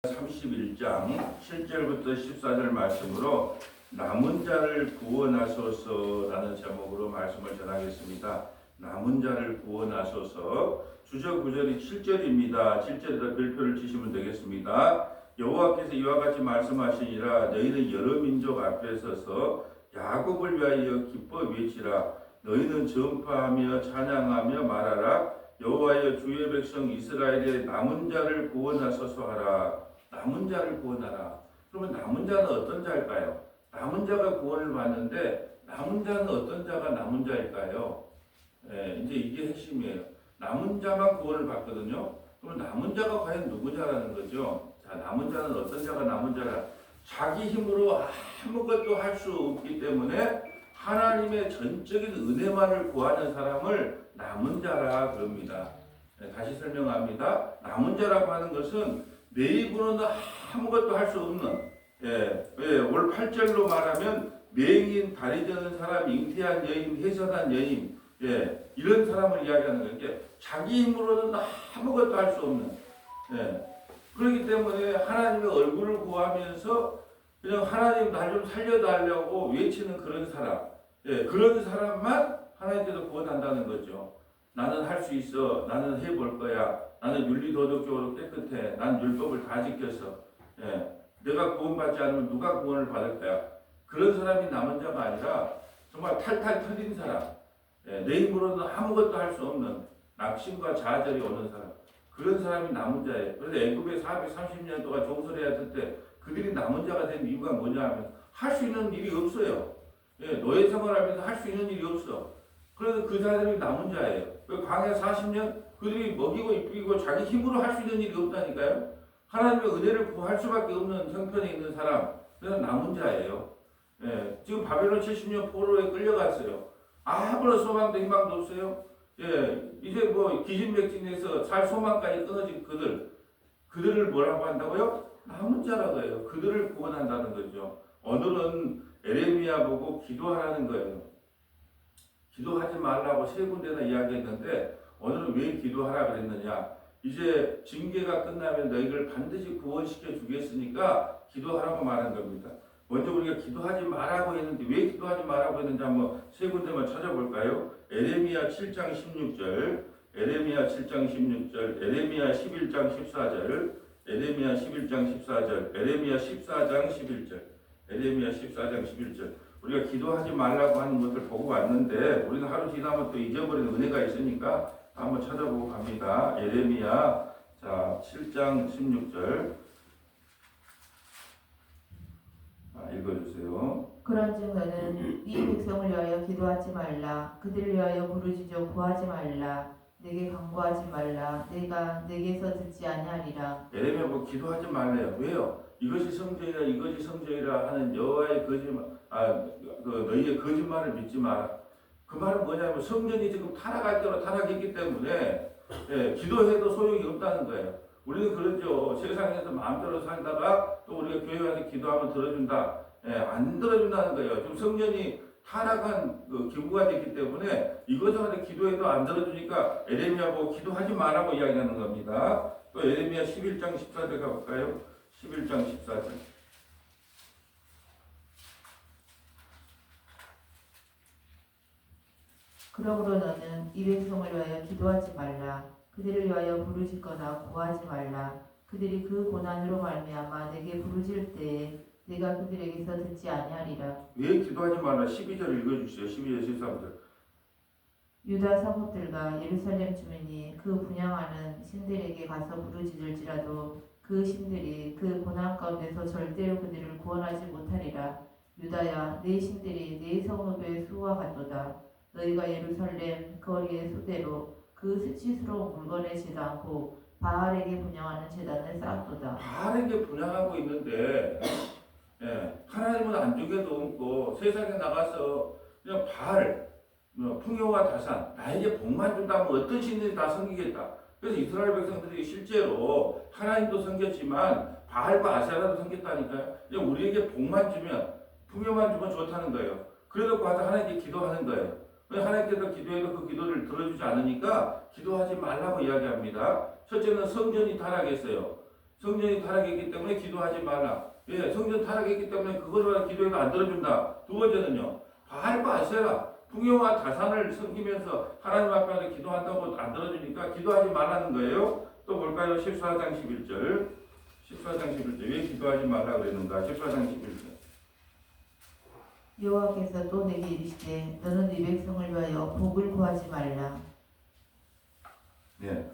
31장 7절부터 14절 말씀으로 남은 자를 구원하소서라는 제목으로 말씀을 전하겠습니다. 남은 자를 구원하소서. 주저 구절이 7절입니다. 7절에다 별표를 치시면 되겠습니다. 여호와께서 이와 같이 말씀하시니라. 너희는 여러 민족 앞에 서서 야곱을 위하여 기뻐 외치라. 너희는 전파하며 찬양하며 말하라. 여호와여 주의 백성 이스라엘의 남은 자를 구원하소서 하라. 남은 자를 구원하라. 그러면 남은 자는 어떤 자일까요? 남은 자가 구원을 받는데 남은 자는 어떤 자가 남은 자일까요? 이제 이게 핵심이에요. 남은 자만 구원을 받거든요. 그럼 남은 자가 과연 누구냐라는 거죠. 자, 남은 자는 어떤 자가 남은 자라? 자기 힘으로 아무것도 할 수 없기 때문에 하나님의 전적인 은혜만을 구하는 사람을 남은 자라 그럽니다. 다시 설명합니다. 남은 자라고 하는 것은 내 입으로는 아무것도 할 수 없는, 올 8절로 말하면 맹인, 다리 저는 사람, 잉태한 여인, 해선한 여인, 이런 사람을 이야기하는 거예요. 자기 힘으로는 아무것도 할 수 없는, 그렇기 때문에 하나님의 얼굴을 구하면서 그냥 하나님 날 좀 살려달라고 외치는 그런 사람, 그런 사람만 하나님께서 구원한다는 거죠. 나는 할 수 있어. 나는 해볼 거야. 나는 윤리도덕적으로 깨끗해. 난 율법을 다 지켜서. 내가 구원받지 않으면 누가 구원을 받을 거야. 그런 사람이 남은 자가 아니라 정말 탈탈 털린 사람. 내 힘으로는 아무것도 할 수 없는 낙심과 좌절이 오는 사람. 그런 사람이 남은 자예요. 그래서 애굽에 430년 동안 종살이했을 때 그들이 남은 자가 된 이유가 뭐냐 하면 할 수 있는 일이 없어요. 노예 생활하면서 할 수 있는 일이 없어. 그래서 그 자들이 남은 자예요. 광야 40년 그들이 먹이고 입히고 자기 힘으로 할 수 있는 일이 없다니까요. 하나님의 은혜를 구할 수밖에 없는 형편에 있는 사람, 그래서 남은 자예요. 지금 바벨론 70년 포로에 끌려갔어요. 아무런 소망도 희망도 없어요. 이제 뭐 기진맥진해서 살 소망까지 끊어진 그들을 뭐라고 한다고요? 남은 자라고 해요. 그들을 구원한다는 거죠. 오늘은 에레미야 보고 기도하라는 거예요. 기도하지 말라고 세 군데나 이야기했는데 오늘은 왜 기도하라 그랬느냐? 이제 징계가 끝나면 너희를 반드시 구원시켜 주겠으니까 기도하라고 말한 겁니다. 먼저 우리가 기도하지 말라고 했는데 왜 기도하지 말라고 했는지 한번 세 군데만 찾아볼까요? 에레미야 7장 16절, 에레미야 7장 16절, 에레미야 11장 14절, 에레미야 11장 14절, 에레미야 14장 11절, 에레미야 14장 11절. 우리가 기도하지 말라고 하는 것을 보고 왔는데 우리는 하루 지나면 또 잊어버리는 은혜가 있으니까 한번 찾아보고 갑니다. 에레미야 7장 16절 읽어주세요. 그런즉 너는 이 백성을 위하여 기도하지 말라. 그들을 위하여 부르짖어 구하지 말라. 내게 간구하지 말라. 내가 내게서 듣지 아니하리라. 에레미야 뭐 기도하지 말래요. 왜요? 이것이 성전이라 이것이 성전이라 하는 여호와의 거짓말, 너희의 거짓말을 믿지 마라. 그 말은 뭐냐면 성전이 지금 타락할 대로 타락했기 때문에 기도해도 소용이 없다는 거예요. 우리는 그러죠. 세상에서 마음대로 살다가 또 우리가 교회 와서 기도하면 들어준다. 안 들어준다는 거예요. 지금 성전이 타락한 기구가 됐기 때문에 이것저것 기도해도 안 들어주니까 에레미야 보고 기도하지 말라고 이야기하는 겁니다. 또 에레미야 11장 14절 가볼까요? 11장 14절. 그러므로 너는 이 백성을 위하여 기도하지 말라. 그들을 위하여 부르짖거나 구하지 말라. 그들이 그 고난으로 말미암아 내게 부르짖을 때에 내가 그들에게서 듣지 아니하리라. 왜 기도하지 말라? 12절 읽어주세요. 12절 13절. 유다 사복들과 예루살렘 주민이 그 분향하는 신들에게 가서 부르짖을지라도 그 신들이 그 고난 가운데서 절대로 그들을 구원하지 못하리라. 유다야, 네 신들이 네 성읍의 수와 같도다. 너희가 예루살렘 거리의 수대로 그 수치스러운 물건을 지도 않고 바알에게 분향하는 제단을 쌓았도다. 바알에게 분향하고 있는데 하나님은 안쪽에도 없고 세상에 나가서 그냥 바알, 풍요와 다산, 나에게 복만 준다면 어떤 신들이 다 섬기겠다. 그래서 이스라엘 백성들이 실제로 하나님도 섬겼지만 바알과 아세라도 섬겼다니까요. 그냥 우리에게 복만 주면, 풍요만 주면 좋다는 거예요. 그래서 가서 하나님께 기도하는 거예요. 하나님께서 기도해도 그 기도를 들어주지 않으니까 기도하지 말라고 이야기합니다. 첫째는 성전이 타락했어요. 성전이 타락했기 때문에 기도하지 말라. 예, 성전 타락했기 때문에 그거를 기도해도 안 들어준다. 두 번째는요. 바알과 아세라, 풍요와 다산을 섬기면서 하나님 앞에서 기도한다고 안 들어주니까 기도하지 말라는 거예요. 또 볼까요? 14장 11절. 14장 11절. 왜 기도하지 말라 그랬는가? 14장 11절. 여호와께서 또 내게 이르시되 너는 네 백성을 위하여 복을 구하지 말라. 네.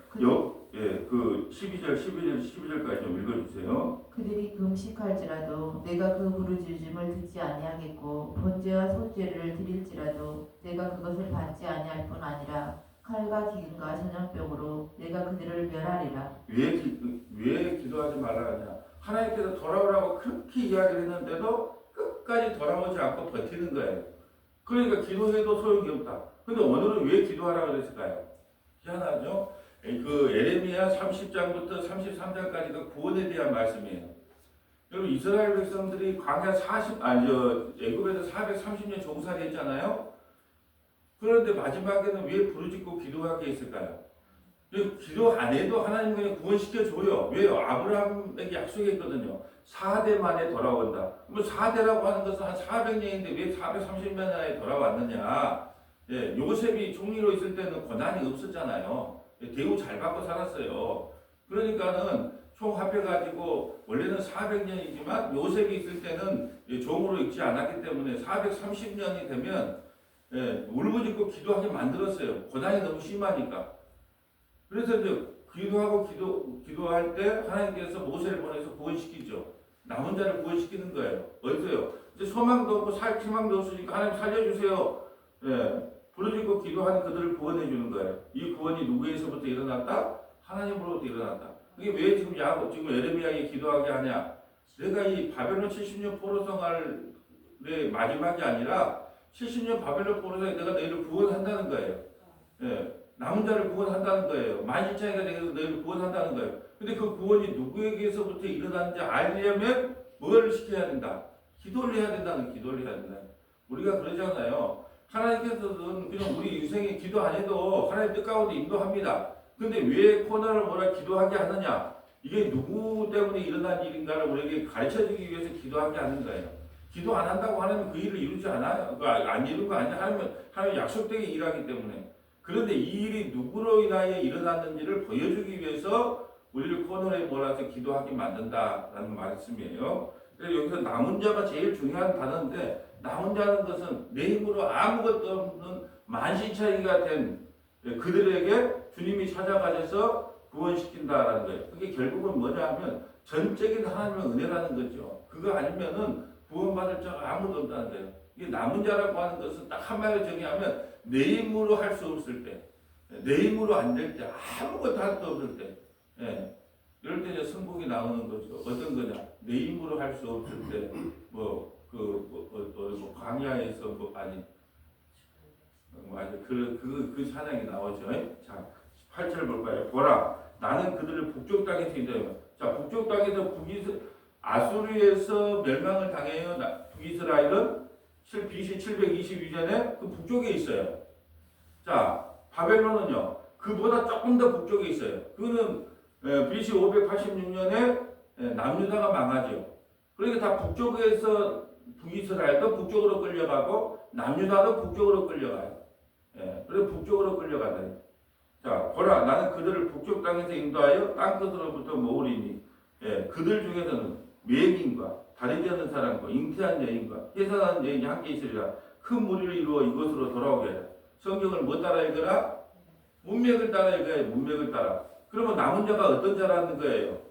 그 12절, 12절까지 좀 읽어주세요. 그들이 금식할지라도 내가 그 부르짖음을 듣지 아니하겠고 번제와 소제를 드릴지라도 내가 그것을 받지 아니할 뿐 아니라 칼과 기근과 전염병으로 내가 그들을 멸하리라. 왜 기도하지 말라 하냐? 하나님께서 돌아오라고 그렇게 이야기를 했는데도 끝까지 돌아오지 않고 버티는 거예요. 그러니까 기도해도 소용이 없다. 근데 오늘은 왜 기도하라고 그랬을까요? 희한하죠? 그 에레미야 30장부터 33장까지가 구원에 대한 말씀이에요. 여러분 이스라엘 백성들이 광야 애굽에서 430년 종살이 했잖아요. 그런데 마지막에는 왜 부르짖고 기도하게 했을까요? 기도 안 해도 하나님 그냥 구원시켜줘요. 왜요? 아브라함에게 약속했거든요. 4대 만에 돌아온다. 뭐 4대라고 하는 것은 한 400년인데 왜 430년 만에 돌아왔느냐? 예, 요셉이 총리로 있을 때는 고난이 없었잖아요. 대우 잘 받고 살았어요. 그러니까는 총 합해가지고 원래는 400년이지만 요셉이 있을 때는 종으로 있지 않았기 때문에 430년이 되면 울부짖고 기도하게 만들었어요. 고난이 너무 심하니까. 그래서 이제 기도할 때 하나님께서 모세를 보내서 구원시키죠. 남은 자를 구원시키는 거예요. 어디서요? 이제 소망도 없고 살 희망도 없으니까 하나님 살려주세요. 부르짖고 기도하는 그들을 구원해 주는 거예요. 이 구원이 누구에서부터 일어났다? 하나님으로부터 일어났다. 그게 왜 지금 에레미야에게 기도하게 하냐? 내가 이 바벨론 70년 포로 생활의 마지막이 아니라 70년 바벨론 포로 생활에 내가 너희를 구원한다는 거예요. 남은 자를 구원한다는 거예요. 만신창이가 내가 너희를 구원한다는 거예요. 근데 그 구원이 누구에게서부터 일어나는지 알려면 뭘 시켜야 된다? 기도를 해야 된다는 기도를 해야 된다. 우리가 그러잖아요. 하나님께서는 그냥 우리 인생에 기도 안 해도 하나님 뜻 가운데 인도합니다. 근데 왜 코너를 뭐라 기도하게 하느냐? 이게 누구 때문에 일어난 일인가를 우리에게 가르쳐주기 위해서 기도하게 하는 거예요. 기도 안 한다고 하나님 그 일을 이루지 않아요. 안 이룬 거 아니야. 하나님 약속되게 일하기 때문에. 그런데 이 일이 누구로 인하여 일어났는지를 보여주기 위해서 우리를 코너에 몰아서 기도하게 만든다라는 말씀이에요. 그래서 여기서 남은 자가 제일 중요한 단어인데 남은 자는 것은 내 힘으로 아무것도 없는 만신창이가 된 그들에게 주님이 찾아가셔서 구원시킨다라는 거예요. 그게 결국은 뭐냐 하면 전적인 하나님의 은혜라는 거죠. 그거 아니면은 구원받을 자가 아무도 없다는 거예요. 이게 남은 자라고 하는 것은 딱 한마디로 정의하면 내 힘으로 할 수 없을 때, 내 힘으로 안 될 때, 아무것도 할 수 없을 때, 이럴 때 이제 성공이 나오는 거죠. 어떤 거냐? 내 힘으로 할 수 없을 때, 광야에서 맞아. 그 찬양이 나오죠. 자, 8절 볼까요? 보라, 나는 그들을 북쪽 땅에서 인도해요. 자, 북쪽 땅에서 아수르에서 멸망을 당해요. 북이스라엘은 BC 722년에 그 북쪽에 있어요. 자, 바벨론은요, 그보다 조금 더 북쪽에 있어요. 그거는 BC 586년에 남유다가 망하죠. 그러니까 다 북쪽에서 북이스라엘도 북쪽으로 끌려가고 남유다도 북쪽으로 끌려가요. 그래서 북쪽으로 끌려가다. 자, 보라, 나는 그들을 북쪽 땅에서 인도하여 땅끝으로부터 모으리니, 그들 중에서는 맹인과 다리지 않는 사람과 잉태한 여인과 해산한 여인이 함께 있으리라. 큰 무리를 이루어 이곳으로 돌아오게 하라. 성경을 뭐 따라 읽어라? 문맥을 따라 읽어야 문맥을 따라. 그러면 남은 자가 어떤 자라는 거예요?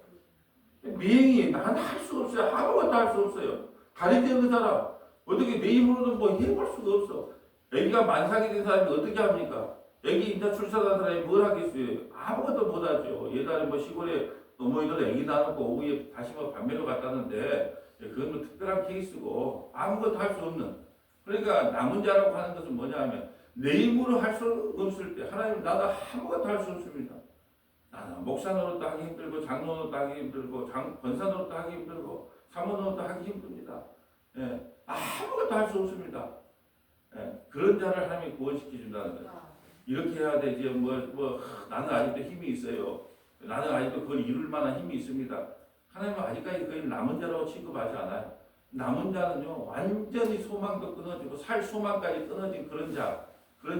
맹인, 나는 할 수 없어요. 아무것도 할 수 없어요. 다리지 않는 사람, 어떻게 내 힘으로는 뭐 해볼 수가 없어. 애기가 만삭이 된 사람이 어떻게 합니까? 애기 인자 출산한 사람이 뭘 하겠어요? 아무것도 못하죠. 예전에 뭐 시골에 어머니들 애기 낳아놓고 오후에 다시 뭐 밤매러 갔다는데 그건 뭐 특별한 케이스고 아무것도 할 수 없는. 그러니까 남은 자라고 하는 것은 뭐냐 하면 내 힘으로 할 수 없을 때 하나님 나도 아무것도 할 수 없습니다. 나는 목사 노릇도 하기 힘들고 장로 노릇도 하기 힘들고 권사 노릇도 하기 힘들고 사모 노릇도 하기 힘듭니다. 아무것도 할 수 없습니다. 그런 자를 하나님이 구원시켜 준다는 거예요. 이렇게 해야 되지 나는 아직도 힘이 있어요. 나는 아직도 그걸 이룰 만한 힘이 있습니다. 하나님은 아직까지 그걸 남은 자라고 취급하지 않아요. 남은 자는요 완전히 소망도 끊어지고 살 소망까지 끊어진 그런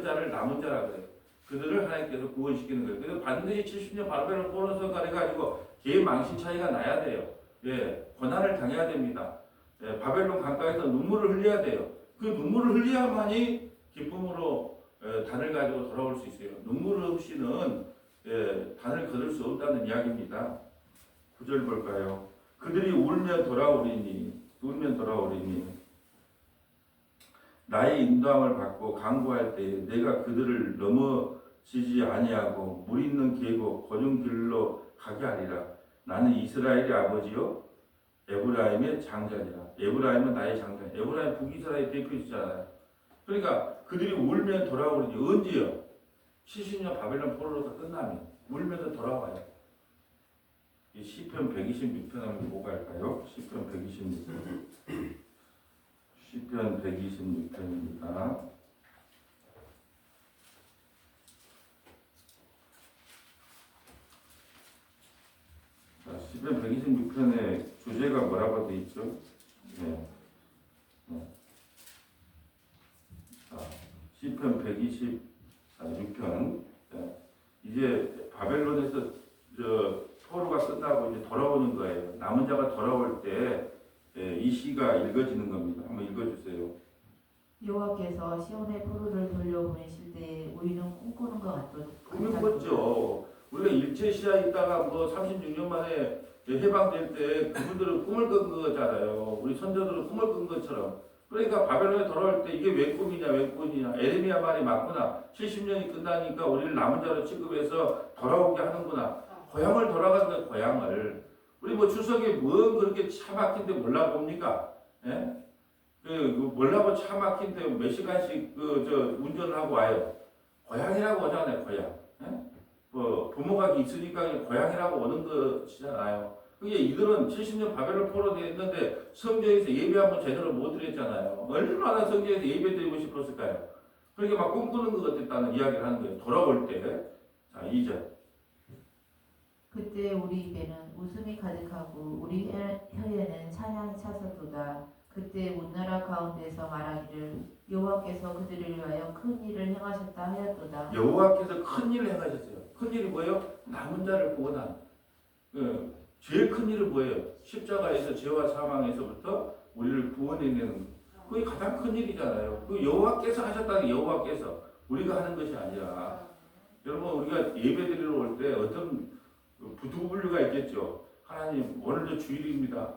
자를 남은 자라 그래요. 그들을 하나님께서 구원시키는 거예요. 그래서 반드시 70년 바벨론 포로선가 해가지고 개의 망신 차이가 나야 돼요. 예, 고난을 당해야 됩니다. 예, 바벨론 강가에서 눈물을 흘려야 돼요. 그 눈물을 흘려야만이 기쁨으로 단을 가지고 돌아올 수 있어요. 눈물 없이는 단을 거둘 수 없다는 이야기입니다. 9절 볼까요? 그들이 울면 돌아오리니 나의 인도함을 받고 강구할 때에 내가 그들을 넘어지지 아니하고 물 있는 계곡 고준 길로 가게 하리라. 나는 이스라엘의 아버지요 에브라임의 장자니라. 에브라임은 나의 장자. 에브라임 북이스라엘 대표이잖아요. 그러니까 그들이 울면 돌아오리니 언제요? 70년 바벨론 포로로서 끝나면 울면서 돌아와요. 이 시편 126편 한번 보고 갈까요? 시편 126편. 시편 126편입니다. 자, 시편 126편의 주제가 뭐라고 되어 있죠? 네. 자, 시편 126편. 이제 바벨론에서 포로가 끝나고 이제 돌아오는 거예요. 남은 자가 돌아올 때 이 시가 읽어지는 겁니다. 한번 읽어주세요. 여호와께서 시온의 포로를 돌려보내실 때 우리는 꿈꾸는 것 같았죠. 꿈꿨죠. 우리가 일제시야에 있다가 뭐 36년 만에 해방될 때 그분들은 꿈을 꾼 거잖아요. 우리 선조들은 꿈을 꾼 것처럼. 그러니까 바벨론에 돌아올 때 이게 왜 꿈이냐 왜 꿈이냐. 에레미야 말이 맞구나. 70년이 끝나니까 우리를 남은 자로 취급해서 돌아오게 하는구나. 고향을 돌아가는 거야, 고향을. 우리 뭐 추석에 뭔 그렇게 차 막힌데 몰라 봅니까? 예? 몰라고 차 막힌데 몇 시간씩 운전을 하고 와요. 고향이라고 오잖아요, 고향. 예? 뭐 부모가 있으니까 고향이라고 오는 것이잖아요. 그게 이들은 70년 바벨론 포로되어 있는데 성전에서 예배 한번 제대로 못 드렸잖아요. 얼마나 성전에서 예배 드리고 싶었을까요? 그러니까 막 꿈꾸는 것 같았다는 이야기를 하는 거예요. 돌아올 때. 자, 2절. 그때 우리 입에는 웃음이 가득하고 우리 혀에는 찬양이 차서도다. 그때 온 나라 가운데서 말하기를 여호와께서 그들을 위하여 큰 일을 행하셨다 하였도다. 여호와께서 큰 일을 행하셨어요. 큰 일이 뭐예요? 남은 자를 구원한. 제일 큰 일은 뭐예요? 십자가에서 죄와 사망에서부터 우리를 구원해내는 거. 그게 가장 큰 일이잖아요. 그 여호와께서 하셨다는 여호와께서 우리가 하는 것이 아니라. 여러분 우리가 예배드리러 올 때 어떤 두 분류가 있겠죠. 하나님 오늘도 주일입니다.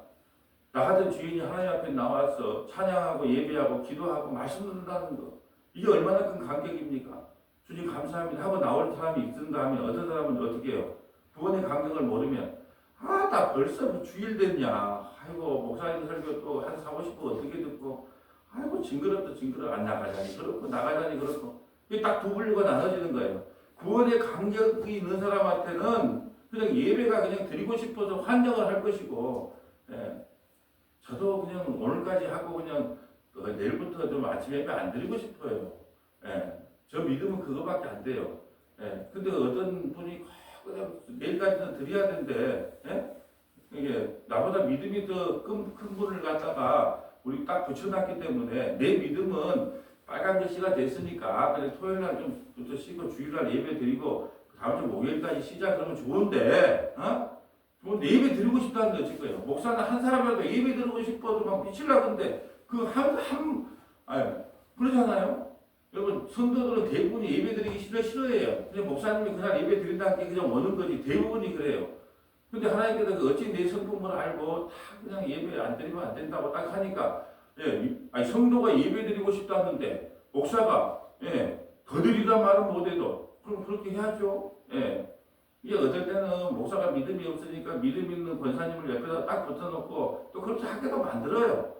나 같은 주인이 하나님 앞에 나와서 찬양하고 예배하고 기도하고 말씀 듣는다는 거. 이게 얼마나 큰 감격입니까? 주님 감사합니다 하고 나올 사람이 있는가 하면 어떤 사람은 어떻게 해요? 구원의 감격을 모르면 나 벌써 뭐 주일 됐냐. 아이고 목사님 설교 또 한 40, 50분 어떻게 듣고 아이고 징그럽다 징그러 안 나가자니 그렇고 나가자니 그렇고 이게 딱 두 분류가 나눠지는 거예요. 구원의 감격이 있는 사람한테는 그냥 예배가 그냥 드리고 싶어서 환영을 할 것이고, 저도 그냥 오늘까지 하고 그냥 내일부터 좀 아침 예배 안 드리고 싶어요. 저 믿음은 그거밖에 안 돼요. 근데 어떤 분이 그냥 내일까지는 드려야 되는데, 이게 나보다 믿음이 더 큰 분을 갖다가 우리 딱 붙여놨기 때문에 내 믿음은 빨간 글씨가 됐으니까 그래 토요일 날 좀부터 쉬고 주일 날 예배 드리고 다음 주 목요일까지 시작 그러면 좋은데, 좋은데 예배 드리고 싶다는 거지 거예요. 목사는 한 사람이라도 예배 드리고 싶어도 막 미치려던데 그러잖아요. 여러분 성도들은 대부분이 예배 드리기 싫어해요. 그냥 목사님이 그날 예배 드린다는 게 그냥 오는 거지 대부분이 그래요. 근데 하나님께서 어찌 내 성품을 알고 다 그냥 예배 안 드리면 안 된다고 딱 하니까 성도가 예배 드리고 싶다는데 목사가 더 드리란 말은 못해도 그럼 그렇게 해야죠. 이게 어떨 때는 목사가 믿음이 없으니까 믿음 있는 권사님을 옆에다 딱 붙여놓고 또 그렇게 하게도 만들어요.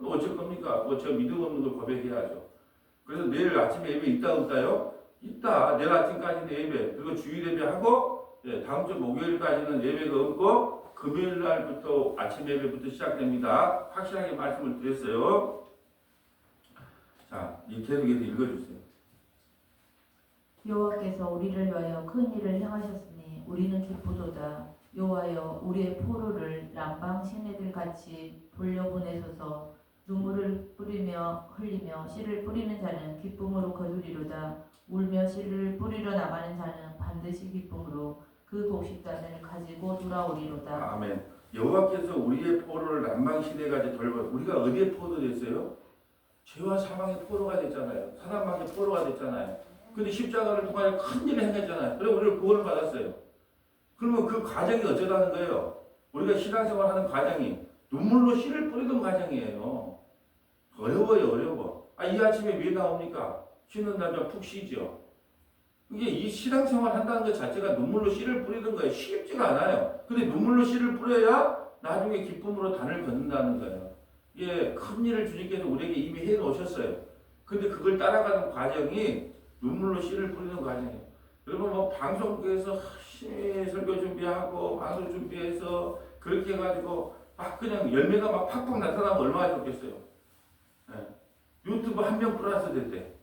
어쩔 겁니까? 저 믿음 없는 걸 고백해야죠. 그래서 내일 아침에 예배 있다 없다요? 있다. 내일 아침까지는 예배 그리고 주일 예배하고 다음 주 목요일까지는 예배가 없고 금요일 날부터 아침 예배부터 시작됩니다. 확실하게 말씀을 드렸어요. 자, 계속해서 읽어주세요. 여호와께서 우리를 위하여 큰 일을 행하셨으니 우리는 기쁘도다. 여호와여 우리의 포로를 남방 시내들 같이 돌려보내소서. 눈물을 뿌리며 흘리며 씨를 뿌리는 자는 기쁨으로 거두리로다. 울며 씨를 뿌리러 나가는 자는 반드시 기쁨으로 그 곡식단을 가지고 돌아오리로다. 아멘. 여호와께서 우리의 포로를 남방 시내까지 돌려. 우리가 어디에 포로 됐어요? 죄와 사망의 포로가 됐잖아요. 사단마귀의 포로가 됐잖아요. 근데 십자가를 통하여 큰 일을 행했잖아요. 그래서 우리를 구원을 받았어요. 그러면 그 과정이 어쩌다는 거예요? 우리가 신앙생활하는 과정이 눈물로 씨를 뿌리던 과정이에요. 어려워요, 어려워. 이 아침에 왜 나옵니까? 쉬는 날면 푹 쉬죠. 이게 이 신앙생활 한다는 것 자체가 눈물로 씨를 뿌리는 거예요. 쉽지가 않아요. 근데 눈물로 씨를 뿌려야 나중에 기쁨으로 단을 걷는다는 거예요. 이게 큰 일을 주님께서 우리에게 이미 해 놓으셨어요. 근데 그걸 따라가는 과정이 눈물로 씨를 뿌리는 과정이에요. 여러분 뭐 방송국에서 열심히 설교 준비하고 방송 준비해서 그렇게 해가지고 막 그냥 열매가 막 팍팍 나타나면 얼마나 좋겠어요. 네. 유튜브 한 명 플러스 됐대.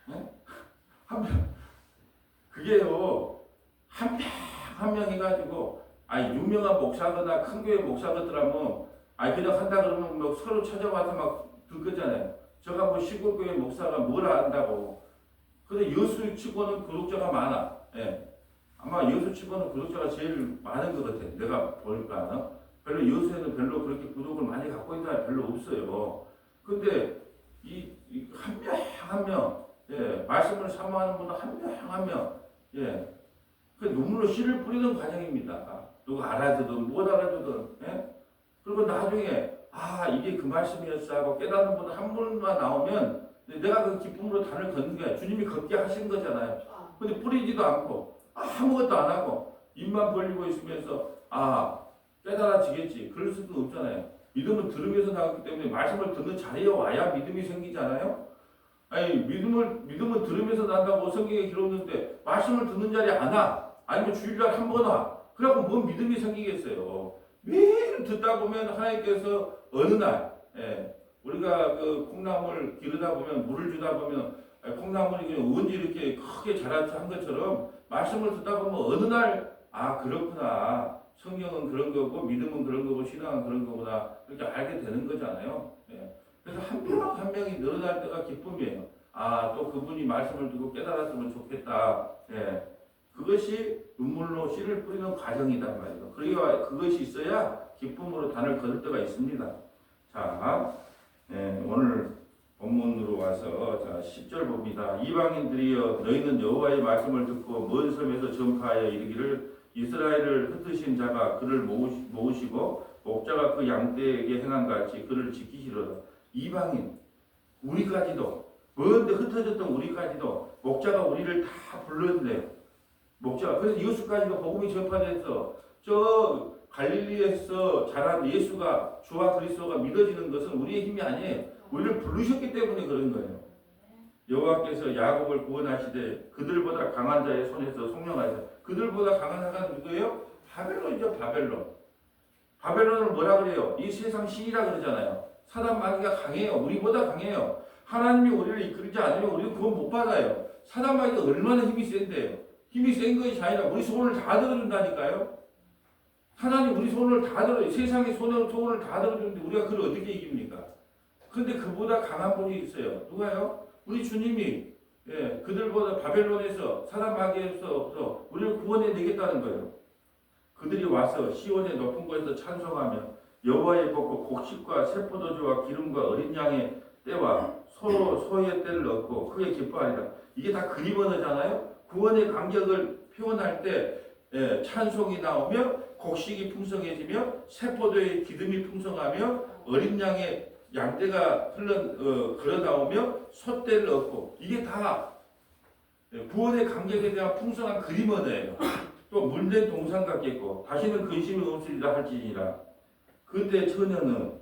네? 한 명. 그게요 한 명 한 명 해가지고 유명한 목사거나 큰 교회 목사들하면 그냥 한다 그러면 뭐 서로 찾아와서 막 듣겠잖아요. 제가 뭐 시골교회 목사가 뭘 안다고. 근데 여수 치고는 구독자가 많아. 예. 아마 여수 치고는 구독자가 제일 많은 것 같아. 내가 보니까. 별로 여수에는 별로 그렇게 구독을 많이 갖고 있는 사람이 별로 없어요. 근데 한 명 한 명, 예, 말씀을 사모하는 분은 한 명 한 명, 예, 그 눈물로 씨를 뿌리는 과정입니다. 누가 알아듣든 못 알아듣든, 예? 그리고 나중에 이게 그 말씀이었어 하고 깨닫는 분 한 분만 나오면 내가 그 기쁨으로 단을 걷는 게 주님이 걷게 하신 거잖아요. 근데 뿌리지도 않고 아무것도 안 하고 입만 벌리고 있으면서 깨달아지겠지. 그럴 수도 없잖아요. 믿음은 들으면서 나왔기 때문에 말씀을 듣는 자리에 와야 믿음이 생기잖아요. 믿음은 들으면서 난다고 성경에 기록했는데 말씀을 듣는 자리에 안 와. 아니면 주일날 한 번 와. 그래갖고 뭔 믿음이 생기겠어요. 매일 듣다 보면 하나님께서 어느 날, 우리가 그 콩나물 기르다 보면 물을 주다 보면 콩나물이 그냥 언제 이렇게 크게 자라서 한 것처럼 말씀을 듣다 보면 어느 날 그렇구나. 성경은 그런 거고 믿음은 그런 거고 신앙은 그런 거구나. 그렇게 알게 되는 거잖아요. 그래서 한 명 한 명이 늘어날 때가 기쁨이에요. 또 그분이 말씀을 듣고 깨달았으면 좋겠다. 그것이 눈물로 씨를 뿌리는 과정이단 말이에요. 그러니까 그것이 있어야 기쁨으로 단을 거둘 때가 있습니다. 자, 오늘 본문으로 와서 10절 봅니다. 이방인들이여 너희는 여호와의 말씀을 듣고 먼 섬에서 전파하여 이르기를 이스라엘을 흩으신 자가 그를 모으시고 목자가 그 양떼에게 행한 같이 그를 지키시로다. 이방인 우리까지도 먼데 흩어졌던 우리까지도 목자가 우리를 다 불렀네요. 목자가 그래서 여수까지도 복음이 전파돼서 저 갈릴리에서 자란 예수가 주와 그리스도가 믿어지는 것은 우리의 힘이 아니에요. 우리를 부르셨기 때문에 그런 거예요. 여호와께서 야곱을 구원하시되 그들보다 강한 자의 손에서 속량하시되 그들보다 강한 자가 누구예요? 바벨론이죠. 바벨론을 뭐라 그래요? 이 세상 신이라 그러잖아요. 사단 마귀가 강해요. 우리보다 강해요. 하나님이 우리를 이끌지 않으면 우리는 구원 못 받아요. 사단 마귀가 얼마나 힘이 센데요. 힘이 센 것이 아니라 우리 소원을 다 들어준다니까요. 하나님 우리 소원을 다 들어요. 세상의 소원을 다 들어주는데 우리가 그걸 어떻게 이깁니까? 근데 그보다 강한 분이 있어요. 누가요? 우리 주님이 그들보다 바벨론에서 사단 마귀에서 우리를 구원해 내겠다는 거예요. 그들이 와서 시온의 높은 곳에서 찬송하며 여호와의 복과 곡식과 새포도주와 기름과 어린 양의 때와 서로 소의 때를 얻고 크게 기뻐하리라. 이게 다 그림 언어잖아요. 구원의 감격을 표현할 때 찬송이 나오며 곡식이 풍성해지며 새포도의 기름이 풍성하며 어린 양의 양떼가 걸어 나오며 솥대를 얻고 이게 다 구원의 감격에 대한 풍성한 그림 언어예요. 또 물된 동산 같겠고 다시는 근심이 없으리라 할지니라. 그때 처녀는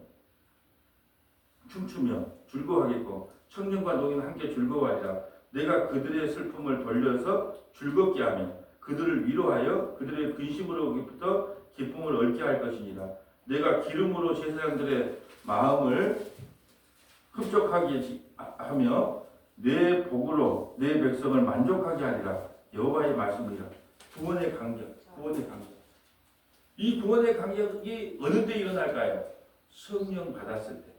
춤추며 즐거워하겠고 청년과 노인은 함께 즐거워하리라. 내가 그들의 슬픔을 돌려서 즐겁게 하며 그들을 위로하여 그들의 근심으로부터 기쁨을 얻게 할 것이니라. 내가 기름으로 제사장들의 마음을 흡족하게 하며 내 복으로 내 백성을 만족하게 하리라. 여호와의 말씀이라. 구원의 감격. 이 구원의 감격이 어느 때 일어날까요? 성령 받았을 때.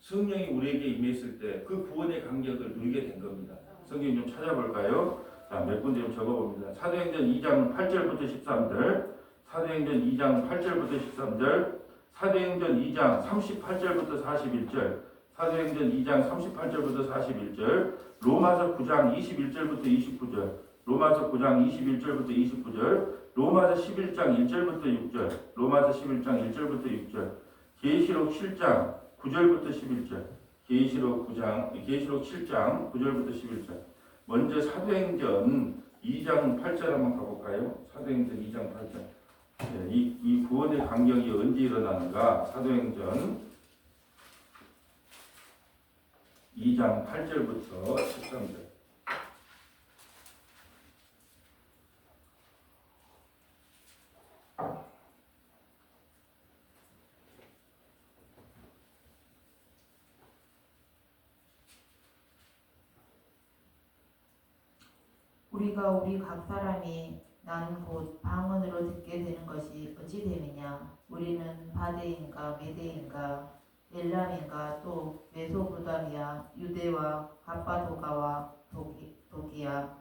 성령이 우리에게 임했을 때 그 구원의 감격을 누리게 된 겁니다. 성경 좀 찾아볼까요? 자, 몇 군데 좀 적어봅니다. 사도행전 2장 8절부터 13절, 사도행전 2장 8절부터 13절, 사도행전 2장 38절부터 41절, 사도행전 2장 38절부터 41절, 로마서 9장 21절부터 29절, 로마서 9장 21절부터 29절, 로마서 11장 1절부터 6절, 로마서 11장 1절부터 6절, 계시록 7장 9절부터 11절, 계시록 7장 9절부터 11절. 먼저 사도행전 2장 8절 한번 가볼까요? 사도행전 2장 8절. 네, 이 구원의 감격이 언제 일어나는가? 사도행전 2장 8절부터 13절. 우리가 우리 각 사람이 난 곧 방언으로 듣게 되는 것이 어찌 됨이냐. 우리는 바데인가 메데인가 엘람인가 또 메소포타미아 유대와 갑바도가와 도기야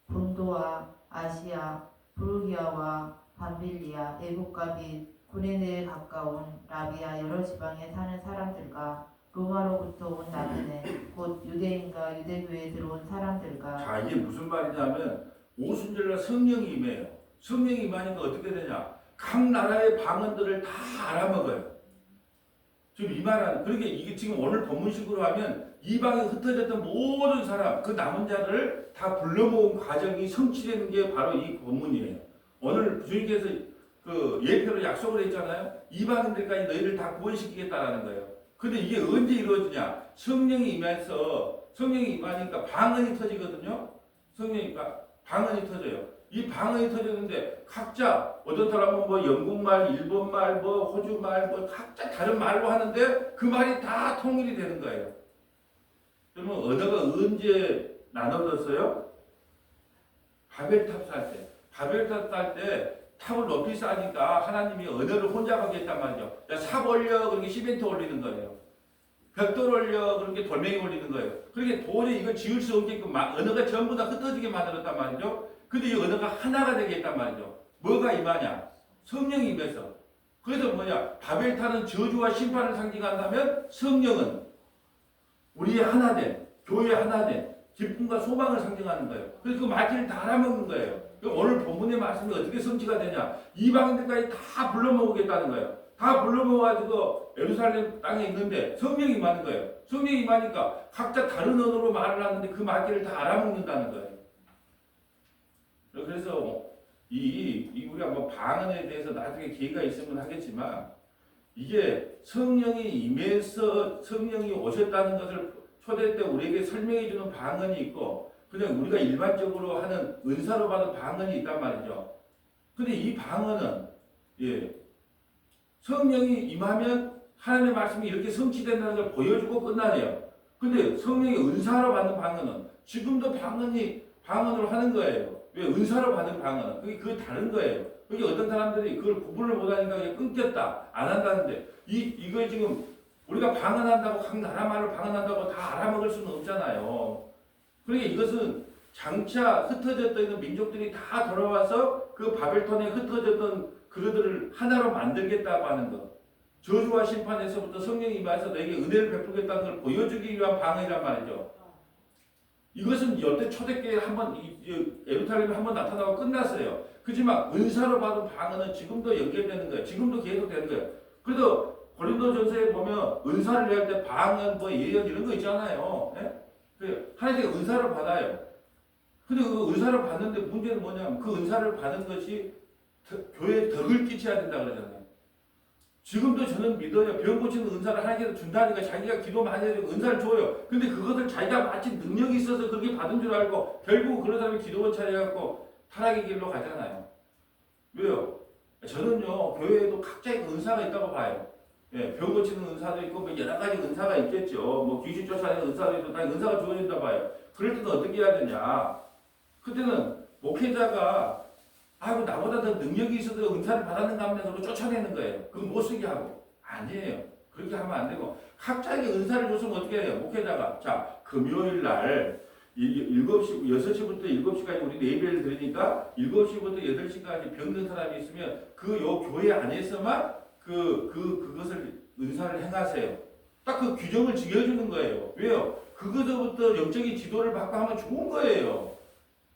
본도와 아시아 부르기아와 밤빌리아 애국과 및 구레네에 가까운 라비아 여러 지방에 사는 사람들과 로마로부터 온 나그네 곧 유대인과 유대교에 들어온 사람들과. 자, 이게 무슨 말이냐면 오순절날 성령이 임해요. 성령이 임하니까 어떻게 되냐? 각 나라의 방언들을 다 알아먹어요. 지금 이 말은 그러니까 이게 지금 오늘 본문식으로 하면 이방에 흩어졌던 모든 사람 그 남은 자들을 다 불러 모은 과정이 성취되는 게 바로 이 본문이에요. 오늘 주님께서 그 예표로 약속을 했잖아요. 이방인들까지 너희를 다 구원시키겠다라는 거예요. 근데 이게 언제 이루어지냐? 성령이 임하니까 방언이 터지거든요. 방언이 터져요. 이 방언이 터졌는데 각자 어떤 사람은 뭐 영국말, 일본말, 뭐 호주말, 뭐 각자 다른 말로 하는데 그 말이 다 통일이 되는 거예요. 그러면 언어가 언제 나눠졌어요? 바벨탑 쌀 때. 바벨탑 쌀 때 탑을 높이 쌓으니까 하나님이 언어를 혼자 하게 했단 말이죠. 야, 삽 올려 그렇게 시멘트 올리는 거예요. 벽돌 올려 그렇게 돌멩이 올리는 거예요. 그렇게 도저히 이걸 지을 수 없게끔 언어가 전부 다 흩어지게 만들었단 말이죠. 근데 이 언어가 하나가 되게 했단 말이죠. 뭐가 임하냐? 성령이 임해서. 그래서 뭐냐? 바벨탑은 저주와 심판을 상징한다면 성령은 우리의 하나된, 교회의 하나된 기쁨과 소망을 상징하는 거예요. 그래서 그 말귀를 다 알아먹는 거예요. 오늘 본문의 말씀이 어떻게 성취가 되냐? 이방인들까지 다 불러 모으겠다는 거예요. 다 불러 모아가지고 예루살렘 땅에 있는데 성령이 임하는 거예요. 성령이 임하니까 각자 다른 언어로 말을 하는데 그 말귀를 다 알아먹는다는 거예요. 그래서 우리가 뭐 방언에 대해서 나중에 기회가 있으면 하겠지만 이게 성령이 임해서 성령이 오셨다는 것을 초대 때 우리에게 설명해 주는 방언이 있고 그냥 우리가 일반적으로 하는 은사로 받은 방언이 있단 말이죠. 근데 이 방언은 성령이 임하면 하나님의 말씀이 이렇게 성취된다는 걸 보여주고 끝나네요. 근데 성령의 은사로 받는 방언은 지금도 방언으로 하는 거예요. 왜 은사로 받는 방언은 그게 다른 거예요. 그게 어떤 사람들이 그걸 구분을 못하니까 그냥 끊겼다 안 한다는데 이거 지금 우리가 방언한다고 각 나라 말을 방언한다고 다 알아먹을 수는 없잖아요. 그러니까 이것은 장차 흩어졌던 있는 민족들이 다 돌아와서 그 바벨론에 흩어졌던 그들을 하나로 만들겠다고 하는 것. 저주와 심판에서부터 성령이 임하여서 너에게 은혜를 베풀겠다는 걸 보여주기 위한 방언이란 말이죠. 이것은 열대 초대교회에 한번 예루살렘에 한번 나타나고 끝났어요. 그렇지만 은사로 받은 방언은 지금도 연결되는 거예요. 지금도 계속 되는 거예요. 그래도 고린도전서에 보면 은사를 얘기할 때 방언, 뭐 예언 이런 거 있잖아요. 하나님께 은사를 받아요. 근데 그 은사를 받는데 문제는 뭐냐면 그 은사를 받은 것이 교회에 덕을 끼쳐야 된다 그러잖아요. 지금도 저는 믿어요. 병 고치는 은사를 하나님께서 준다니까 자기가 기도 많이 해주고 은사를 줘요. 근데 그것을 자기가 마치 능력이 있어서 그렇게 받은 줄 알고 결국 그런 사람이 기도원 차려갖고 타락의 길로 가잖아요. 왜요? 저는요 교회에도 각자의 은사가 있다고 봐요. 병 고치는 은사도 있고 뭐 여러 가지 은사가 있겠죠. 뭐 귀신 쫓아내는 은사도 있고 다 은사가 주어진다 봐요. 그럴 때는 어떻게 해야 되냐? 그때는 목회자가 아이고 나보다 더 능력이 있어도 은사를 받았는가 하면 그걸 쫓아내는 거예요. 그건 못 쓰게 하고. 아니에요. 그렇게 하면 안 되고 각자에게 은사를 줬으면 어떻게 해요? 목회자가 자 금요일 날 7시, 6시부터 7시까지 우리 예배를 드리니까 7시부터 8시까지 병든 사람이 있으면 그 요 교회 안에서만 그것을 은사를 행하세요. 딱 그 규정을 지켜주는 거예요. 왜요? 그것부터 영적인 지도를 받고 하면 좋은 거예요.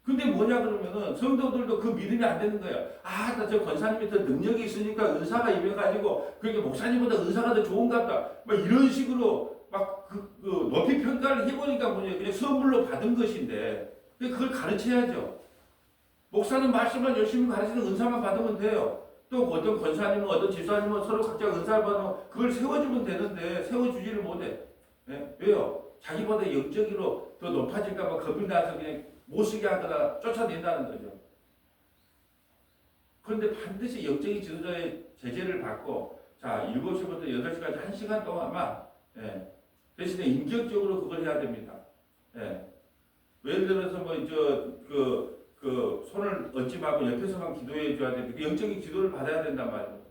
근데 뭐냐 그러면은 성도들도 그 믿음이 안 되는 거예요. 아, 나 저 권사님이 더 능력이 있으니까 은사가 임해가지고 그러니까 목사님보다 은사가 더 좋은가 보다. 막 이런 식으로 막 높이 평가를 해보니까 뭐냐 그냥 선물로 받은 것인데 그걸 가르쳐야죠. 목사는 말씀만 열심히 가르치는 은사만 받으면 돼요. 또 어떤 권사님은 어떤 집사님은 서로 각자 은사를 받으면 그걸 세워주면 되는데 세워주지를 못해. 예? 왜요? 자기보다 영적으로 더 높아질까봐 겁이 나서 그냥 못 쓰게 하거나 쫓아낸다는 거죠. 그런데 반드시 영적인 지도자의 제재를 받고 자 7시부터 8시까지 1시간 동안만 대신에 인격적으로 그걸 해야 됩니다. 예를 들어서 손을 얹지 말고 옆에서만 기도해 줘야 됩니다. 영적인 기도를 받아야 된단 말이에요.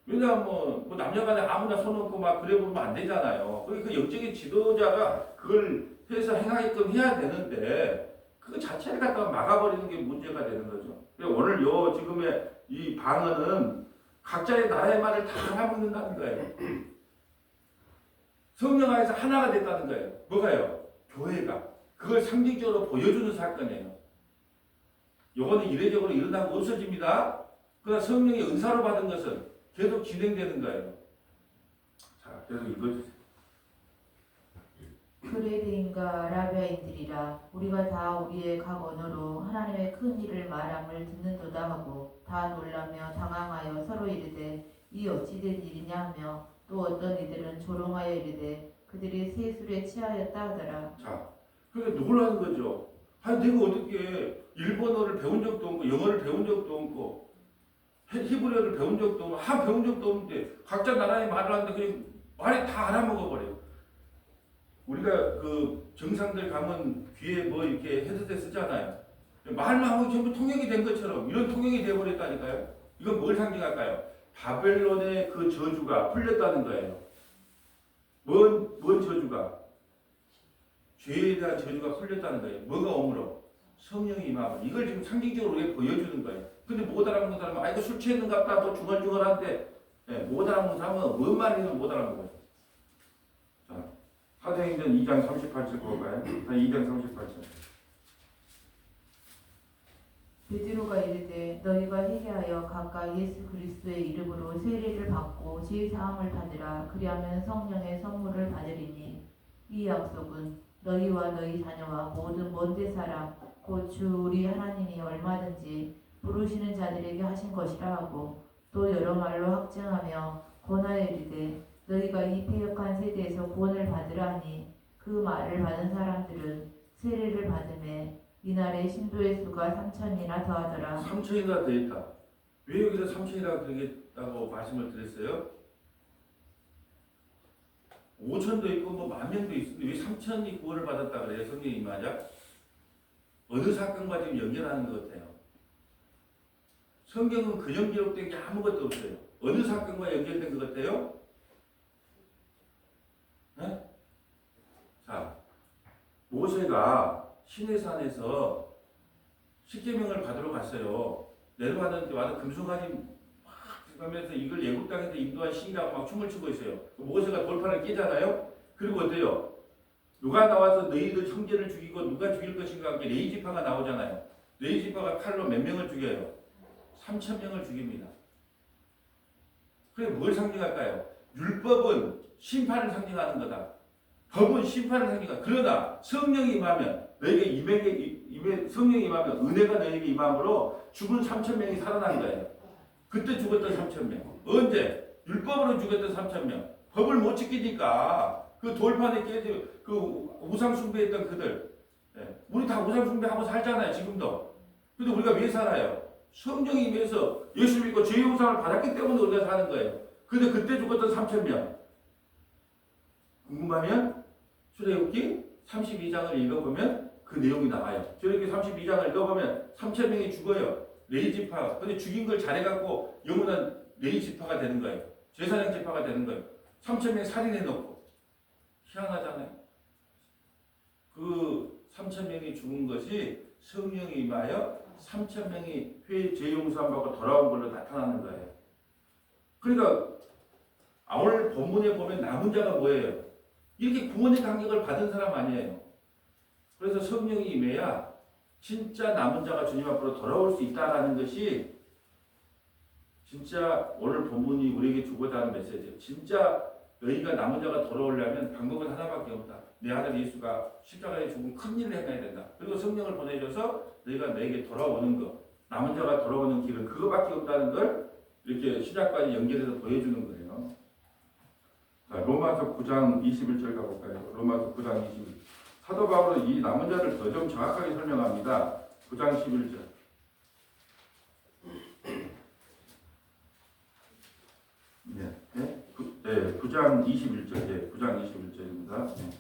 왜냐하면 뭐 남녀간에 아무나 손 얹고 막 그래 보면 안 되잖아요. 그 영적인 지도자가 그걸 해서 행하게끔 해야 되는데 그 자체를 갖다가 막아버리는 게 문제가 되는 거죠. 오늘 지금의 이 방언은 각자의 나라의 말을 다 알아먹는다는 거예요. 성령 안에서 하나가 됐다는 거예요. 뭐가요? 교회가. 그걸 상징적으로 보여주는 사건이에요. 요거는 이례적으로 일어나고 없어집니다. 그러나 성령의 은사로 받은 것은 계속 진행되는 거예요. 자, 계속 읽어주세요. 그레드인과 라비아인들이라 우리가 다 우리의 각 언어로 하나님의 큰 일을 말함을 듣는도다 하고 다 놀라며 당황하여 서로 이르되 이 어찌 된 일이냐 하며 또 어떤 이들은 조롱하여 이르되 그들이 세술에 취하였다 하더라. 자, 그러니까 놀라는 거죠. 아니 내가 어떻게 일본어를 배운 적도 없고 영어를 배운 적도 없고 히브리어를 배운 적도 없고 배운 적도 없는데 각자 나라의 말을 하는데 그냥 말이 다 알아먹어 버려요. 우리가 그 정상들 가면 귀에 뭐 이렇게 헤드셋 쓰잖아요. 말만 하면 전부 통역이 된 것처럼 이런 통역이 되어버렸다니까요. 이건 뭘 상징할까요? 바벨론의 그 저주가 풀렸다는 거예요. 뭔 저주가? 죄에 대한 저주가 풀렸다는 거예요. 뭐가 오므로? 성령이 임함을. 이걸 지금 상징적으로 우리가 보여주는 거예요. 근데 못 알아먹는 사람은 아이고 술 취했는갑다 뭐 중얼중얼한데 못 알아먹는 사람은 뭔 말이든 못 알아먹어요. 자, 사도행전 2장 38절 볼까요? 2장 38절. 베드로가 이르되 너희가 회개하여 각각 예수 그리스도의 이름으로 세례를 받고 죄 사함을 받으라. 그리하면 성령의 선물을 받으리니 이 약속은 너희와 너희 자녀와 모든 먼데 사람 곧 주 우리 하나님이 얼마든지 부르시는 자들에게 하신 것이라 하고 또 여러 말로 확증하며 권하여 이르되 너희가 이 패역한 세대에서 구원을 받으라 하니 그 말을 받은 사람들은 세례를 받음에 이날의 신도의 수가 3,000이나 더하더라. 3,000이나 되었다. 왜 여기서 3,000이라고 그러겠다고 말씀을 드렸어요? 5,000도 있고 뭐 10,000명도 있는데 왜 3,000이 구원을 받았다 그래요? 성령이 임하자? 어느 사건과 지금 연결하는 것 같아요. 성경은 그냥 기록된 게 아무것도 없어요. 어느 사건과 연결된 것 같아요? 네? 자, 모세가 시내산에서 십계명을 받으러 갔어요. 내려가는데 와서 금송아지 막 가면서 이걸 예국 땅에서 인도한 신이라고 막 춤을 추고 있어요. 모세가 돌판을 깨잖아요. 그리고 어때요? 누가 나와서 너희들 형제를 죽이고 누가 죽일 것인가 함께 레이지파가 나오잖아요. 레이지파가 칼로 몇 명을 죽여요? 3,000명을 죽입니다. 그게 뭘 상징할까요? 율법은 심판을 상징하는 거다. 법은 심판을 상징한다. 그러나 성령이 임하면 너에게 성령이 임하면 은혜가 너에게 임함으로 죽은 3,000명이 살아난 거예요. 그때 죽었던 3,000명. 언제? 율법으로 죽었던 3,000명. 법을 못 지키니까 그 돌판에 깨지 그 우상 숭배했던 그들. 우리 다 우상 숭배하고 살잖아요. 지금도. 근데 우리가 왜 살아요? 성령이 임해서 예수 믿고 죄의 용서를 받았기 때문에 우리가 사는 거예요. 근데 그때 죽었던 3,000명. 궁금하면 출애굽기 32장을 읽어보면 그 내용이 나와요. 출애굽기 32장을 읽어보면 3,000명이 죽어요. 레위 지파. 근데 죽인 걸 잘해갖고 영원한 레위 지파가 되는 거예요. 제사장 지파가 되는 거예요. 3,000명 살인해놓고. 희한하잖아요. 그 3,000명이 죽은 것이 성령이 임하여 3,000명이 죄 용서함 받고 돌아온 걸로 나타나는 거예요. 그러니까 오늘 본문에 보면 남은 자가 뭐예요? 이렇게 구원의 감격을 받은 사람 아니에요. 그래서 성령이 임해야 진짜 남은 자가 주님 앞으로 돌아올 수 있다라는 것이 진짜 오늘 본문이 우리에게 주고자 하는 메시지예요. 진짜 너희가 남은 자가 돌아오려면 방법은 하나밖에 없다. 내 아들 예수가 십자가에 죽은 큰 일을 행해야 된다. 그리고 성령을 보내줘서 너희가 내게 돌아오는 것, 남은 자가 돌아오는 길은 그거밖에 없다는 걸 이렇게 시작까지 연결해서 보여주는 거예요. 자, 로마서 9장 21절 가볼까요? 로마서 9장 21절. 사도 바울은 이 남은 자를 더 좀 정확하게 설명합니다. 9장 11절. 네, 9장 21절. 네, 9장 21절입니다. 네.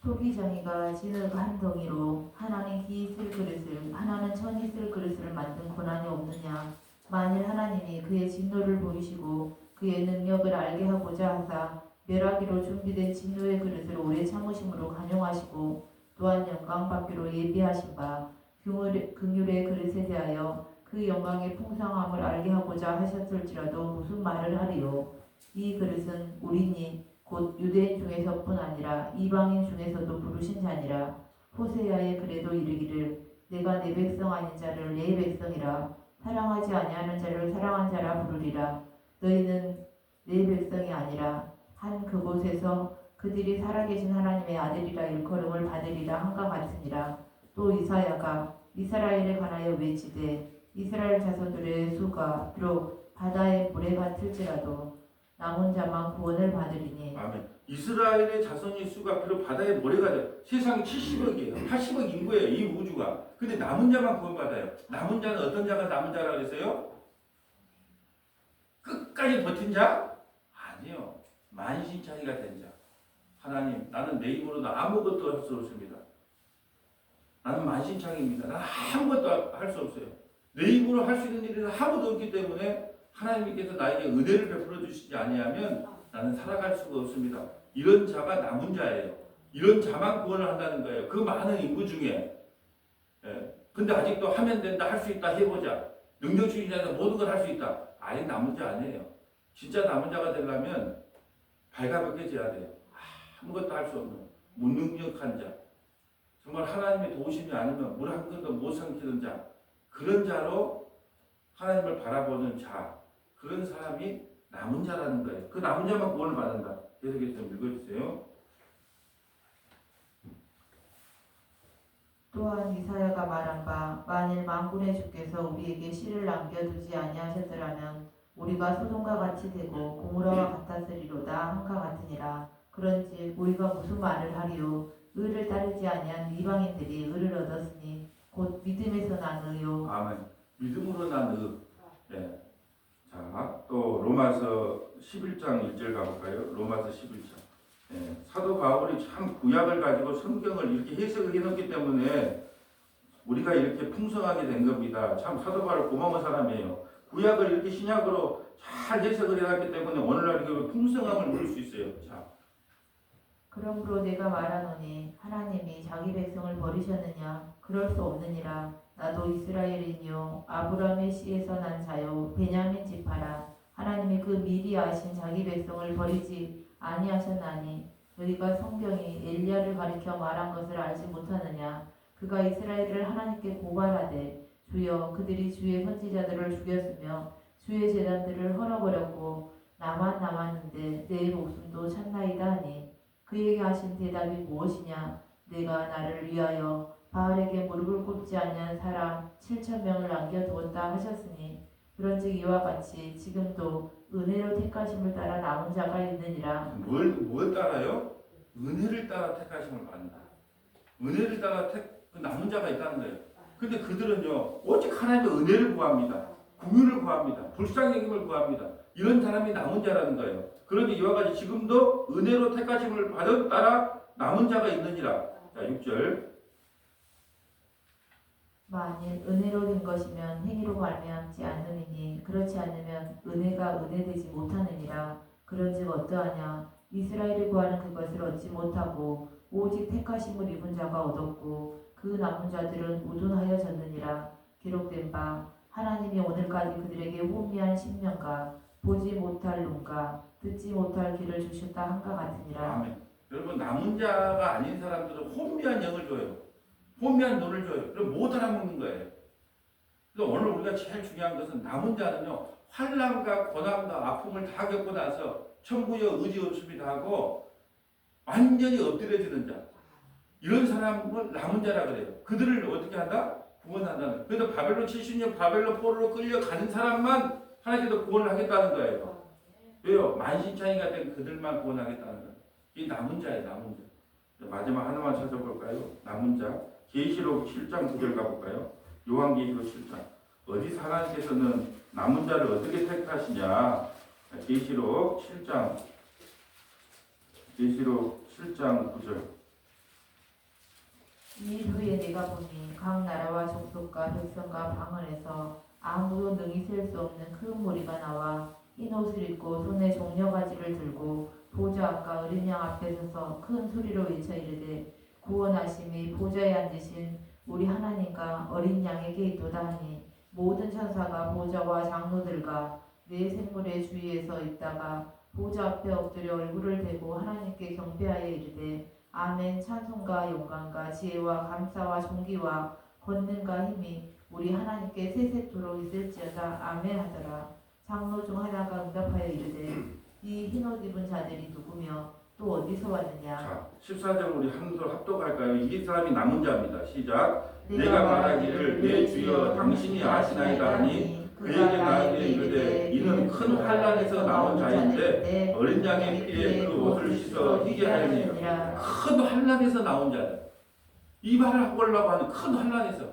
속이 정의가 진흙 한 덩이로 하나는 기 쓸 그릇을 하나는 천이 쓸 그릇을 만든 고난이 없느냐. 만일 하나님이 그의 진노를 보이시고 그의 능력을 알게 하고자 하사 멸하기로 준비된 진노의 그릇을 오래 참으심으로 간용하시고 또한 영광 받기로 예비하신 바 긍휼의 그릇에 대하여 그 영광의 풍성함을 알게 하고자 하셨을지라도 무슨 말을 하리요. 이 그릇은 우리니 곧 유대인 중에서뿐 아니라 이방인 중에서도 부르신 자니라. 호세아에 그래도 이르기를 내가 내 백성 아닌 자를 내 백성이라 사랑하지 아니하는 자를 사랑한 자라 부르리라. 너희는 내 백성이 아니라 한 그곳에서 그들이 살아계신 하나님의 아들이라 일컬음을 받으리라 한과 같으니라. 또 이사야가 이스라엘에 관하여 외치되 이스라엘 자손들의 수가 비록 바다의 물에 같을지라도 남은 자만 구원을 받으리니. 아멘. 이스라엘의 자손의 수가 비록 바다의 모래가 돼. 세상이 70억이에요. 80억 인구예요. 이 우주가. 근데 남은 자만 구원받아요. 남은 자는 어떤 자가 남은 자라고 그랬어요? 끝까지 버틴 자? 아니요. 만신창이가 된 자. 하나님, 나는 내 힘으로는 아무것도 할 수 없습니다. 나는 만신창입니다. 나는 아무것도 할 수 없어요. 내 힘으로 할 수 있는 일은 아무도 없기 때문에 하나님께서 나에게 은혜를 베풀어 주시지 아니하면 나는 살아갈 수가 없습니다. 이런 자가 남은 자예요. 이런 자만 구원을 한다는 거예요. 그 많은 인구 중에. 예. 근데 아직도 하면 된다, 할 수 있다, 해보자. 능력주의자는 모든 걸 할 수 있다. 아예 남은 자 아니에요. 진짜 남은 자가 되려면 발가벗겨져야 돼요. 아무것도 할 수 없는 무능력한 자. 정말 하나님의 도우심이 아니면 물 한 그릇도 못 삼키는 자. 그런 자로 하나님을 바라보는 자. 그런 사람이 남은 자라는 거예요. 그 남은 자만 구원을 받는다. 계속해서 좀 읽어주세요. 또한 이사야가 말한 바 만일 만군의 주께서 우리에게 씨를 남겨두지 아니하셨더라면 우리가 소돔과 같이 되고 고모라와 같았으리로다 한과 같으니라. 그런즉 우리가 무슨 말을 하리요. 의를 따르지 아니한 이방인들이 의를 얻었으니 곧 믿음에서 난 의요. 아멘. 믿음으로 난 의. 네. 자, 또 로마서 11장 1절 가볼까요? 로마서 11장. 네. 사도 바울이 참 구약을 가지고 성경을 이렇게 해석을 해놓기 때문에 우리가 이렇게 풍성하게 된 겁니다. 참 사도 바울 고마운 사람이에요. 구약을 이렇게 신약으로 잘 해석을 해놨기 때문에 오늘날 이렇게 풍성함을 누릴 수 있어요. 자. 그러므로 내가 말하노니 하나님이 자기 백성을 버리셨느냐? 그럴 수 없느니라. 나도 이스라엘이요 아브라함의 씨에서 난 자요 베냐민 지파라. 하나님이 그 미리 아신 자기 백성을 버리지 아니하셨나니 너희가 성경이 엘리야를 가리켜 말한 것을 알지 못하느냐? 그가 이스라엘을 하나님께 고발하되 주여 그들이 주의 선지자들을 죽였으며 주의 제단들을 헐어버렸고 나만 남았는데 내 목숨도 찼나이다 하니 그에게 하신 대답이 무엇이냐? 내가 나를 위하여 바알에게 무릎을 꿇지 아니한 사람 7,000명을 남겨두었다 하셨으니 그런즉 이와 같이 지금도 은혜로 택하심을 따라 남은 자가 있느니라. 뭘 따라요? 은혜를 따라 택하심을 받는다. 은혜를 따라 남은 자가 있다는 거예요. 근데 그들은요 오직 하나님의 은혜를 구합니다. 긍휼을 구합니다. 불쌍히 여김을 구합니다. 이런 사람이 남은 자라는 거예요. 그런데 이와 같이 지금도 은혜로 택하심을 받은 따라 남은 자가 있느니라. 자, 6절. 만일 은혜로 된 것이면 행위로 말미암지 않음이니 그렇지 않으면 은혜가 은혜되지 못하느니라. 그런즉 어떠하냐? 이스라엘이 구하는 그것을 얻지 못하고 오직 택하심을 입은 자가 얻었고 그 남은 자들은 우둔하여졌느니라. 기록된 바 하나님이 오늘까지 그들에게 혼미한 십년과 보지 못할 눈과 듣지 못할 귀를 주셨다 한가 같으니라. 아멘. 여러분 남은 자가 아닌 사람들은 혼미한 영을 줘요. 혼미한 눈을 줘요. 그럼 못 알아먹는 거예요. 그래서 오늘 우리가 제일 중요한 것은 남은 자는요. 환난과 고난과 아픔을 다 겪고 나서 천부여 의지 없습니다 하고 완전히 엎드려지는 자. 이런 사람을 남은 자라 그래요. 그들을 어떻게 한다? 구원한다는. 그래서 바벨론 70년 바벨론 포로로 끌려가는 사람만 하나님께서 구원을 하겠다는 거예요. 왜요? 만신창이가 된 그들만 구원하겠다는 거예요. 이 남은 자예요. 남은 자. 마지막 하나만 찾아볼까요? 남은 자. 계시록 7장 9절 가볼까요? 요한계시록 7장. 어디서 하나님께서는 남은 자를 어떻게 택하시냐? 계시록 7장 9절. 이 후에 내가 보니 각 나라와 족속과 백성과 방언에서 아무도 능히 셀 수 없는 큰 무리가 나와 흰 옷을 입고 손에 종려가지를 들고 보좌 앞과 어린 양 앞에 서서 큰 소리로 외쳐 이르되 구원하심이 보좌에 앉으신 우리 하나님과 어린 양에게 있도다 하니 모든 천사가 보좌와 장로들과 네 생물의 주위에서 있다가 보좌 앞에 엎드려 얼굴을 대고 하나님께 경배하여 이르되 아멘. 찬송과 영광과 지혜와 감사와 존귀와 권능과 힘이 우리 하나님께 세세토록 있을지어다. 아멘 하더라. 장로 중 하나가 응답하여 이르되 이 흰옷 입은 자들이 누구며 또 어디서 왔느냐. 자, 14절 우리 한술 합독할까요? 이 사람이 남은 자입니다. 시작. 내가 말하기를 내 주여 당신이 아시나이다 하니 그에게 나에게 이르되 이는 큰 환난에서 나온 자인데 어린 양의 피에 그 옷을 씻어 희게 하였느니라. 큰 환난에서 나온 자들. 이 말을 하려고 하는 큰 환난에서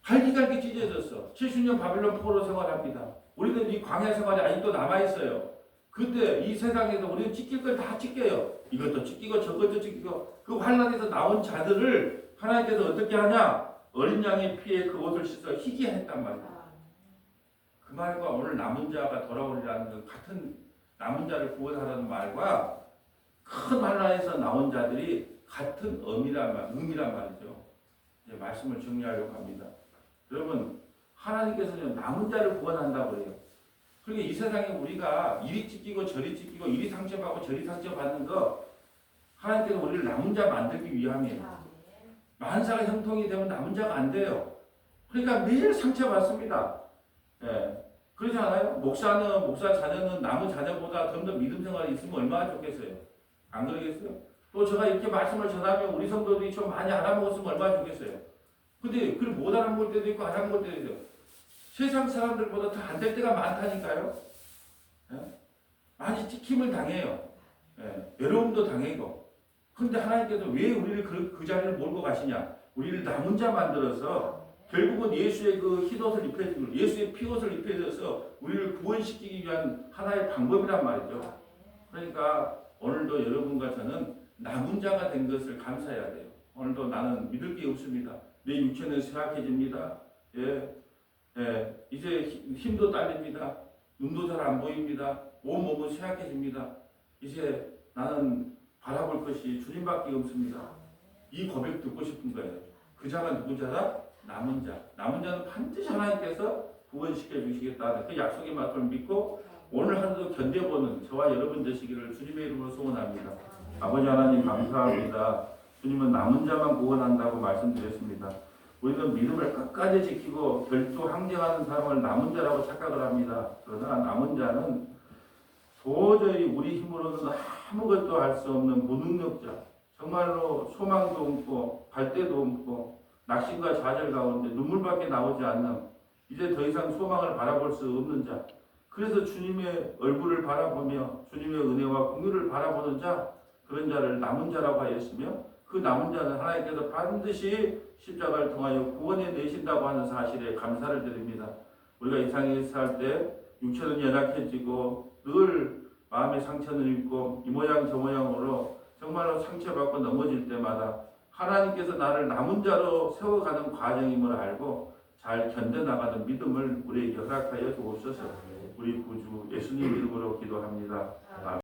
갈기갈기 찢어졌어. 70년 바벨론 포로 생활합니다. 우리는 이 광야 생활이 아직도 남아있어요. 그때 이 세상에서 우리는 찢길 걸 다 찢겨요. 이것도 찢기고 저것도 찢기고 그 환난에서 나온 자들을 하나님께서 어떻게 하냐? 어린 양의 피에 그 옷을 씻어 희게 했단 말이야. 그 말과 오늘 남은 자가 돌아오리라는 그 같은 남은 자를 구원하라는 말과 큰 환난에서 나온 자들이 같은 의미란 말이죠. 이제 말씀을 정리하려고 합니다. 여러분 하나님께서는 남은 자를 구원한다고 그래요. 그러니까 이 세상에 우리가 이리 찢기고 저리 찢기고 이리 상처받고 저리 상처받는 거 하나님께서 우리를 남은 자 만들기 위함이에요. 만사가 형통이 되면 남은 자가 안 돼요. 그러니까 매일 상처받습니다. 예. 그렇지 않아요? 목사 자녀는 남은 자녀보다 좀 더 믿음 생활이 있으면 얼마나 좋겠어요. 안 그러겠어요? 또 제가 이렇게 말씀을 전하면 우리 성도들이 좀 많이 알아먹었으면 얼마나 좋겠어요. 근데 그걸 못 알아먹을 때도 있고 알아먹을 때도 있어요. 세상 사람들보다 더 안 될 때가 많다니까요. 예? 많이 찍힘을 당해요. 예. 외로움도 당하고. 그런데 하나님께서 왜 우리를 그 자리를 몰고 가시냐? 우리를 남은 자 만들어서 결국은 예수의 그 흰옷을 입혀주고 예수의 피옷을 입혀줘서 우리를 구원시키기 위한 하나의 방법이란 말이죠. 그러니까 오늘도 여러분과 저는 남은 자가 된 것을 감사해야 돼요. 오늘도 나는 믿을 게 없습니다. 내 육체는 쇠약해집니다. 이제 힘도 딸립니다. 눈도 잘 안 보입니다. 온 몸은 쇠약해집니다. 이제 나는 바라볼 것이 주님밖에 없습니다. 이 고백 듣고 싶은 거예요. 그 자가 누구 자다? 남은 자. 남은 자는 반드시 하나님께서 구원시켜 주시겠다는 그 약속의 말씀을 믿고 오늘 하루도 견뎌보는 저와 여러분 되시기를 주님의 이름으로 소원합니다. 아버지 하나님 감사합니다. 주님은 남은 자만 구원한다고 말씀드렸습니다. 우리는 믿음을 끝까지 지키고 결투 항쟁하는 사람을 남은 자라고 착각을 합니다. 그러나 남은 자는 도저히 우리 힘으로는 아무것도 할 수 없는 무능력자, 정말로 소망도 없고 갈대도 없고 낙심과 좌절 가운데 눈물밖에 나오지 않는 이제 더 이상 소망을 바라볼 수 없는 자. 그래서 주님의 얼굴을 바라보며 주님의 은혜와 공유를 바라보는 자, 그런 자를 남은 자라고 하였으며 그 남은 자는 하나님께서 반드시 십자가를 통하여 구원해 내신다고 하는 사실에 감사를 드립니다. 우리가 이 세상에 살 때 육체는 연약해지고 늘 마음의 상처는 있고 이 모양 저 모양으로 정말로 상처받고 넘어질 때마다 하나님께서 나를 남은 자로 세워가는 과정임을 알고 잘 견뎌나가는 믿음을 우리에게 허락하여 주옵소서. 우리 구주 예수님 이름으로 기도합니다.